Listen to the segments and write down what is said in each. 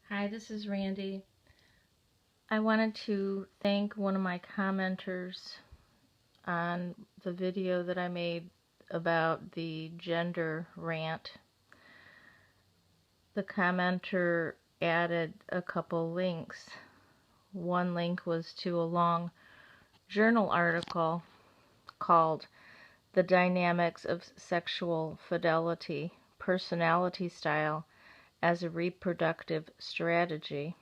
Hi, this is Randy. I wanted to thank one of my commenters on the video that I made about the gender rant. The commenter added a couple links. One link was to a long journal article called The Dynamics of Sexual Fidelity, Personality Style as a Reproductive Strategy.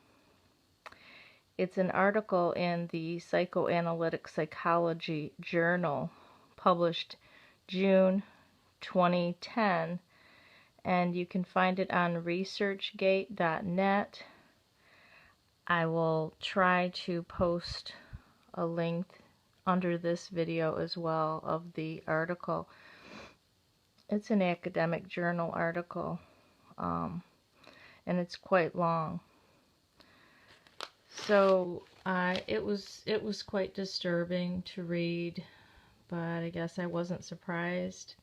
It's an article in the Psychoanalytic Psychology Journal, published June 2010, and you can find it on researchgate.net. I will try to post a link under this video as well of the article. It's an academic journal article, and it's quite long. So it was quite disturbing to read, but I guess I wasn't surprised.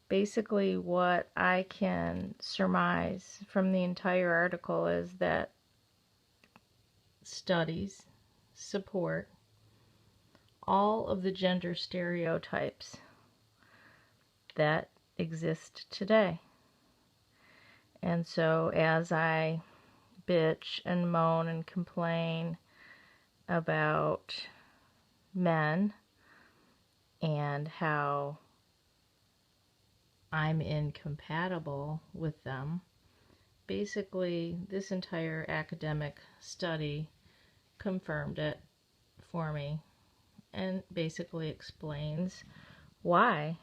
Basically, what I can surmise from the entire article is that studies support all of the gender stereotypes that exist today. And so as I bitch and moan and complain about men and how I'm incompatible with them, basically this entire academic study confirmed it for me and basically explains why.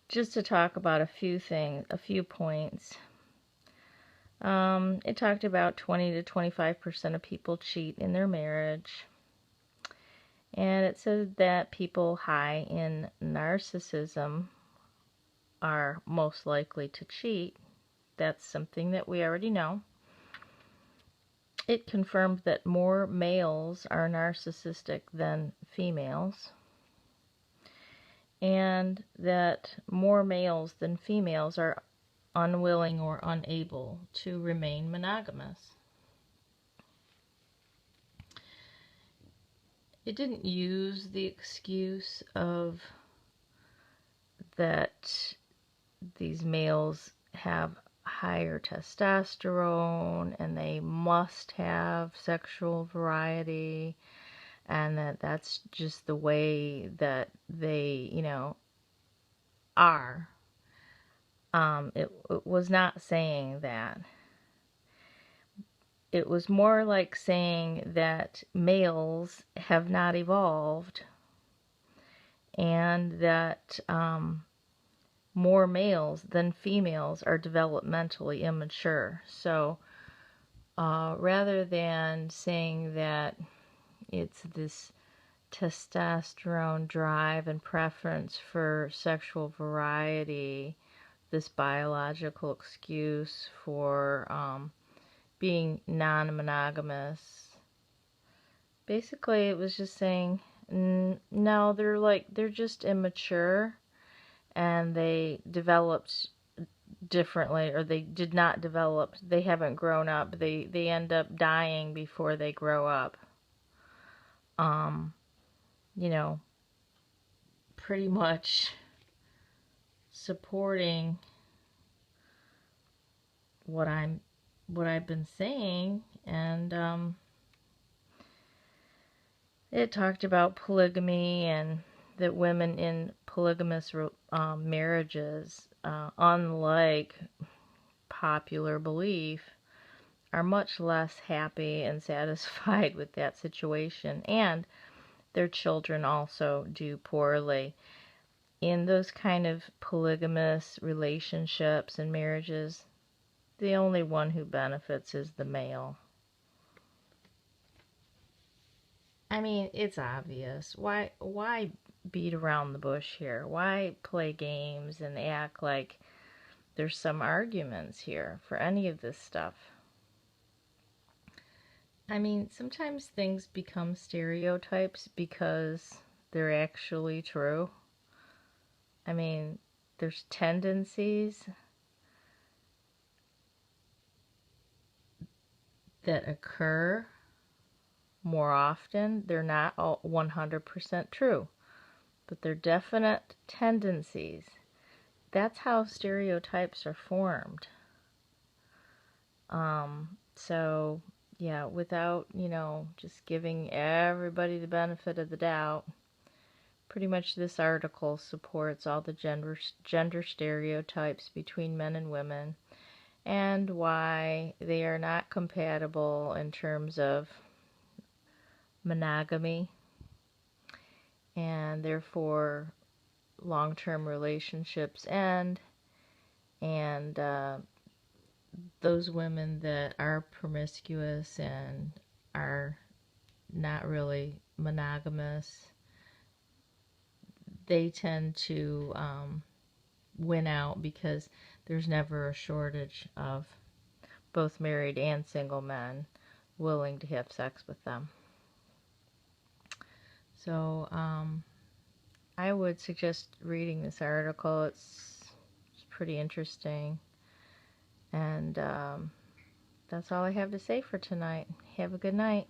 Just to talk about a few points. It talked about 20 to 25% of people cheat in their marriage. And it said that people high in narcissism are most likely to cheat. That's something that we already know. It confirmed that more males are narcissistic than females. And that more males than females are unwilling or unable to remain monogamous. It didn't use the excuse of that these males have higher testosterone and they must have sexual variety and that's just the way that they, are. It was not saying that. It was more like saying that males have not evolved and that more males than females are developmentally immature. So rather than saying that it's this testosterone drive and preference for sexual variety, this biological excuse for being non-monogamous. Basically, it was just saying, no, they're just immature, and they developed differently, or they did not develop. They haven't grown up. They end up dying before they grow up. Pretty much supporting what I've been saying, and it talked about polygamy and that women in polygamous marriages, unlike popular belief, are much less happy and satisfied with that situation, and their children also do poorly. In those kind of polygamous relationships and marriages, the only one who benefits is the male. I mean, it's obvious. Why beat around the bush here? Why play games and act like there's some arguments here for any of this stuff? I mean, sometimes things become stereotypes because they're actually true. I mean, there's tendencies that occur more often. They're not all 100% true, but they're definite tendencies. That's how stereotypes are formed. So, yeah, without, just giving everybody the benefit of the doubt, pretty much this article supports all the gender stereotypes between men and women and why they are not compatible in terms of monogamy, and therefore long-term relationships end, and those women that are promiscuous and are not really monogamous, they tend to win out because there's never a shortage of both married and single men willing to have sex with them. So I would suggest reading this article. It's pretty interesting. And that's all I have to say for tonight. Have a good night.